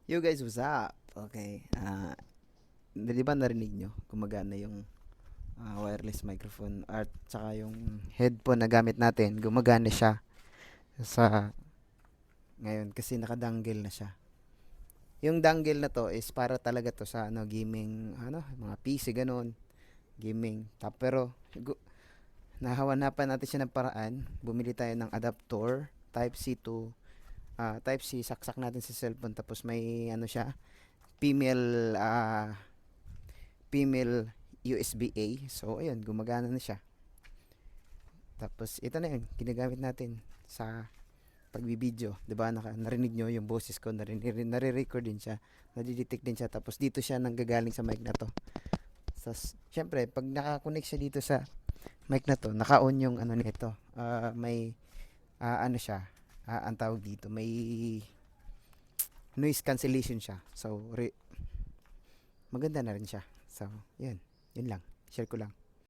Yo guys, what's up? Okay, di ba narinig nyo? Gumagana yung wireless microphone at saka yung headphone na gamit natin, gumagana siya sa ngayon kasi nakadangle na siya. Yung dangle na to is para talaga to sa gaming, mga PC ganun, gaming. Pero nahawanapan natin siya ng paraan. Bumili tayo ng adapter Type C to Type C, saksak natin sa cellphone tapos may siya, female female USB-A. So, ayun, gumagana na siya. Tapos, ito na yun, ginagamit natin sa pagbibideo. 'Di ba? Narinig nyo yung boses ko, nare-record din siya. Nadidetect din siya. Tapos, dito siya nanggagaling sa mic na to. Tapos, syempre, pag nakakonect siya dito sa mic na to, naka-on yung nito. May, siya, ang tawag dito, may noise cancellation siya. So, maganda na rin siya. So, yun. Yun lang. Share ko lang.